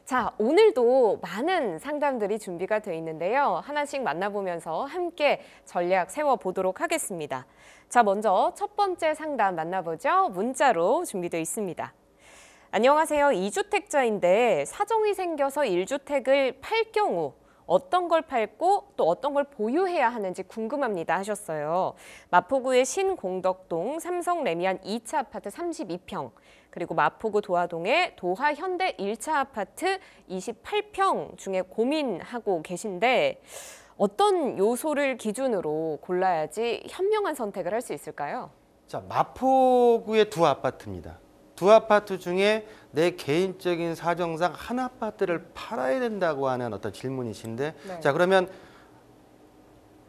자, 오늘도 많은 상담들이 준비가 되어 있는데요. 하나씩 만나보면서 함께 전략 세워보도록 하겠습니다. 자, 먼저 첫 번째 상담 만나보죠. 문자로 준비되어 있습니다. 안녕하세요. 2주택자인데 사정이 생겨서 1주택을 팔 경우 어떤 걸 팔고 또 어떤 걸 보유해야 하는지 궁금합니다 하셨어요. 마포구의 신공덕동 삼성 레미안 2차 아파트 32평, 그리고 마포구 도화동의 도화 현대 1차 아파트 28평 중에 고민하고 계신데 어떤 요소를 기준으로 골라야지 현명한 선택을 할 수 있을까요? 자, 마포구의 두 아파트입니다. 두 아파트 중에 내 개인적인 사정상 한 아파트를 팔아야 된다고 하는 어떤 질문이신데, 네. 자, 그러면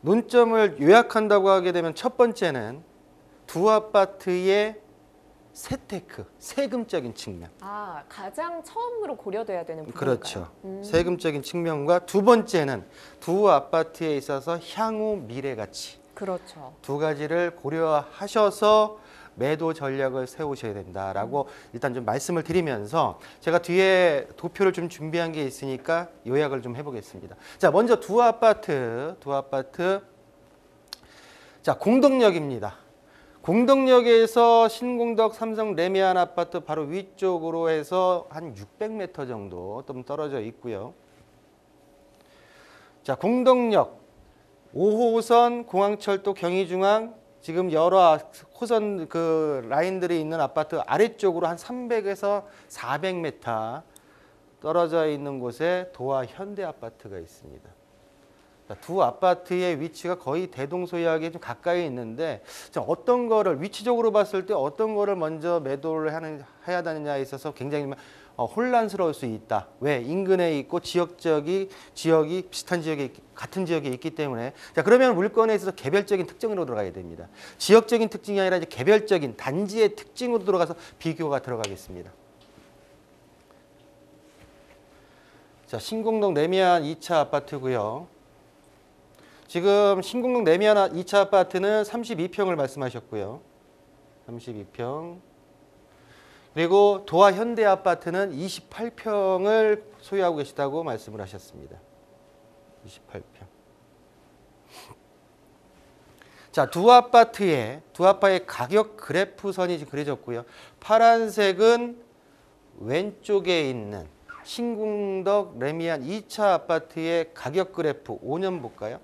논점을 요약한다고 하게 되면 첫 번째는 두 아파트의 세테크, 세금적인 측면. 아, 가장 처음으로 고려돼야 되는 부분인가요? 그렇죠. 세금적인 측면과 두 번째는 두 아파트에 있어서 향후 미래 가치. 그렇죠. 두 가지를 고려하셔서 매도 전략을 세우셔야 된다라고 일단 좀 말씀을 드리면서 제가 뒤에 도표를 좀 준비한 게 있으니까 요약을 좀 해보겠습니다. 자, 먼저 두 아파트. 자, 공덕역입니다. 공덕역에서 신공덕 삼성 레미안 아파트 바로 위쪽으로 해서 한 600m 정도 좀 떨어져 있고요. 자, 공덕역 5호선 공항철도 경의중앙 지금 여러 호선 그 라인들이 있는 아파트 아래쪽으로 한 300에서 400m 떨어져 있는 곳에 도화 현대 아파트가 있습니다. 두 아파트의 위치가 거의 대동소이하게 좀 가까이 있는데, 어떤 거를 위치적으로 봤을 때 어떤 거를 먼저 매도를 해야 되느냐에 있어서 굉장히 혼란스러울 수 있다. 왜? 인근에 있고 지역이 비슷한 지역에 같은 지역에 있기 때문에. 자, 그러면 물건에 있어서 개별적인 특징으로 들어가야 됩니다. 지역적인 특징이 아니라 이제 개별적인 단지의 특징으로 들어가서 비교가 들어가겠습니다. 자, 신공동 레미안 2차 아파트고요. 지금 신공동 레미안 2차 아파트는 32평을 말씀하셨고요. 32평. 그리고 도화 현대 아파트는 28평을 소유하고 계시다고 말씀을 하셨습니다. 28평. 자, 두 아파트의 가격 그래프선이 지금 그려졌고요. 파란색은 왼쪽에 있는 신공덕 레미안 2차 아파트의 가격 그래프 5년 볼까요?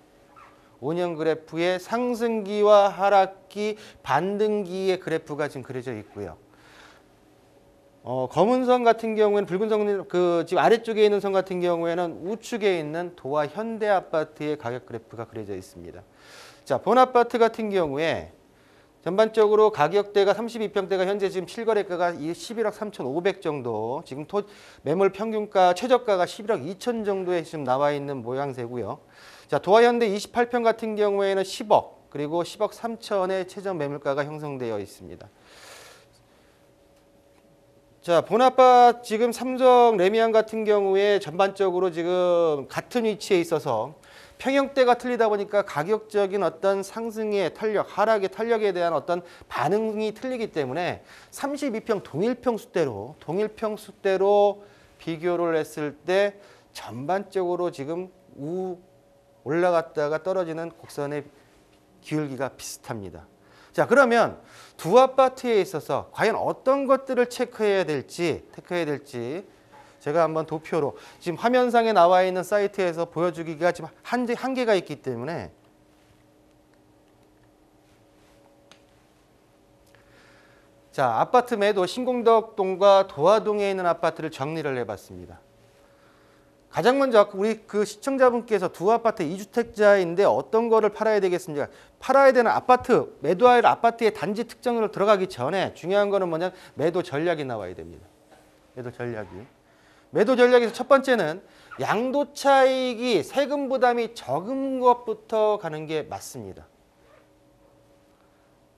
5년 그래프의 상승기와 하락기, 반등기의 그래프가 지금 그려져 있고요. 검은 선 같은 경우에는 붉은 선 지금 아래쪽에 있는 선 같은 경우에는 우측에 있는 도화 현대 아파트의 가격 그래프가 그려져 있습니다. 자, 본 아파트 같은 경우에 전반적으로 가격대가 32평대가 현재 지금 실거래가가 11억 3,500 정도, 지금 매물 평균가 최저가가 11억 2천 정도에 지금 나와 있는 모양새고요. 자, 도화 현대 28평 같은 경우에는 10억, 그리고 10억 3천의 최저 매물가가 형성되어 있습니다. 자, 본아파트 지금 삼성 레미안 같은 경우에 전반적으로 지금 같은 위치에 있어서 평형대가 틀리다 보니까 가격적인 어떤 상승의 탄력, 하락의 탄력에 대한 어떤 반응이 틀리기 때문에 32평 동일평 수대로 비교를 했을 때 전반적으로 지금 올라갔다가 떨어지는 곡선의 기울기가 비슷합니다. 자, 그러면 두 아파트에 있어서 과연 어떤 것들을 체크해야 될지 제가 한번 도표로 지금 화면상에 나와 있는 사이트에서 보여주기가 지금 한계가 있기 때문에 자, 아파트 매도 신공덕동과 도화동에 있는 아파트를 정리를 해봤습니다. 가장 먼저 우리 그 시청자분께서 두 아파트 2주택자인데 어떤 거를 팔아야 되겠습니까? 팔아야 되는 아파트, 매도할 아파트의 단지 특정으로 들어가기 전에 중요한 거는 뭐냐면 매도 전략이 나와야 됩니다. 매도 전략에서 첫 번째는 양도 차익이 세금 부담이 적은 것부터 가는 게 맞습니다.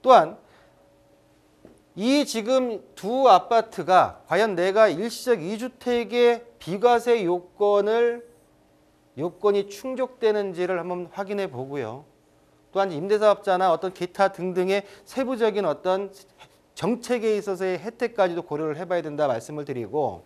또한 이 지금 두 아파트가 과연 내가 일시적 2주택의 비과세 요건이 충족되는지를 한번 확인해 보고요. 또한 임대사업자나 어떤 기타 등등의 세부적인 어떤 정책에 있어서의 혜택까지도 고려를 해봐야 된다 말씀을 드리고,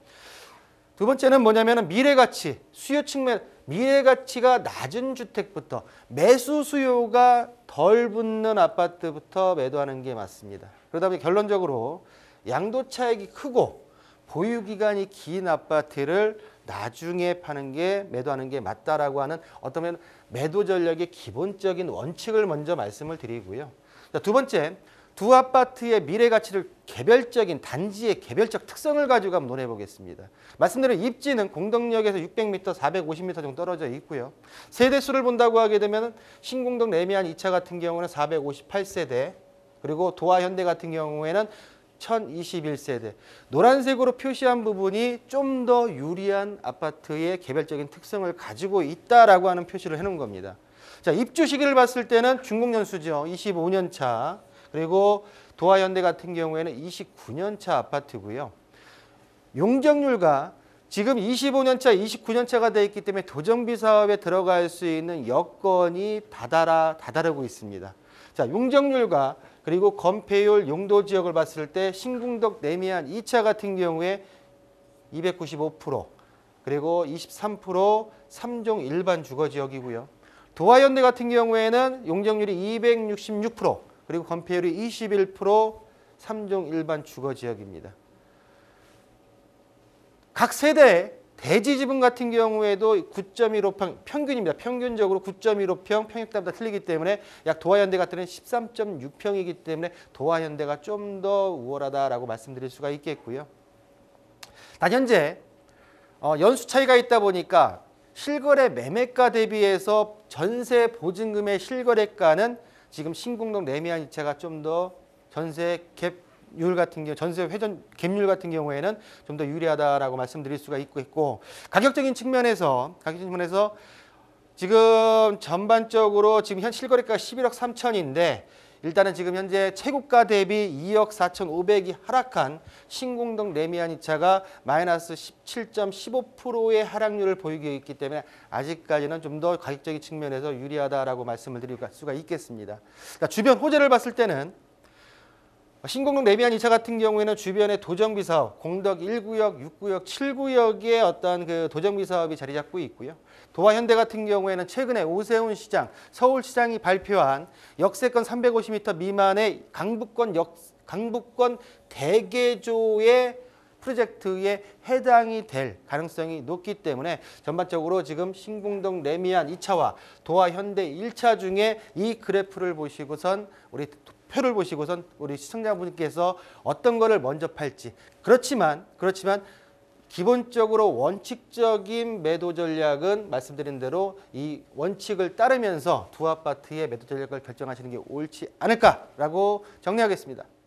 두 번째는 뭐냐면 미래가치, 수요 측면, 미래가치가 낮은 주택부터 매수 수요가 덜 붙는 아파트부터 매도하는 게 맞습니다. 그러다 보니 결론적으로 양도 차익이 크고 보유 기간이 긴 아파트를 나중에 파는 게 매도하는 게 맞다라고 하는 어떤 매도 전략의 기본적인 원칙을 먼저 말씀을 드리고요. 자, 두 번째, 두 아파트의 미래 가치를 개별적인 단지의 개별적 특성을 가지고 한번 논해 보겠습니다. 말씀드린 입지는 공덕역에서 600m, 450m 정도 떨어져 있고요. 세대수를 본다고 하게 되면 신공덕 레미안 2차 같은 경우는 458세대, 그리고 도화 현대 같은 경우에는 1021세대. 노란색으로 표시한 부분이 좀 더 유리한 아파트의 개별적인 특성을 가지고 있다라고 하는 표시를 해놓은 겁니다. 자, 입주 시기를 봤을 때는 준공연수죠. 25년 차. 그리고 도화현대 같은 경우에는 29년 차 아파트고요. 용적률과 지금 25년 차, 29년 차가 되어 있기 때문에 도정비 사업에 들어갈 수 있는 여건이 다다르고 있습니다. 자, 용적률과 그리고 건폐율, 용도 지역을 봤을 때 신궁덕 레미안 2차 같은 경우에 295%, 그리고 23% 3종 일반 주거 지역이고요. 도화현대 같은 경우에는 용적률이 266%, 그리고 건폐율이 21% 3종 일반 주거 지역입니다. 각 세대 대지 지분 같은 경우에도 9.15평 평균입니다. 평균적으로 9.15평 평입담보다 틀리기 때문에 약 도화현대 같은 경우는 13.6평이기 때문에 도화현대가 좀 더 우월하다라고 말씀드릴 수가 있겠고요. 단 현재 연수 차이가 있다 보니까 실거래 매매가 대비해서 전세 보증금의 실거래가는 지금 신궁동 레미안 2차가 좀 더 전세 갭률 같은 경우, 전세 회전 갭률 같은 경우에는 좀 더 유리하다라고 말씀드릴 수가 있고, 가격적인 측면에서 지금 전반적으로 지금 현 실거래가 11억 3천인데 일단은 지금 현재 최고가 대비 2억 4,500이 하락한 신궁동 레미안 2차가 마이너스 17.15%의 하락률을 보이고 있기 때문에 아직까지는 좀 더 가격적인 측면에서 유리하다라고 말씀을 드릴 수가 있겠습니다. 그러니까 주변 호재를 봤을 때는 신공동 레미안 2차 같은 경우에는 주변에 도정비 사업, 공덕 1구역, 6구역, 7구역의 어떤 그 도정비 사업이 자리 잡고 있고요. 도화현대 같은 경우에는 최근에 오세훈 시장, 서울시장이 발표한 역세권 350m 미만의 강북권 대개조의 프로젝트에 해당이 될 가능성이 높기 때문에 전반적으로 지금 신궁동 레미안 2차와 도화현대 1차 중에 이 그래프를 보시고선 표를 보시고선 우리 시청자분께서 어떤 거를 먼저 팔지, 그렇지만 기본적으로 원칙적인 매도 전략은 말씀드린 대로 이 원칙을 따르면서 두 아파트의 매도 전략을 결정하시는 게 옳지 않을까라고 정리하겠습니다.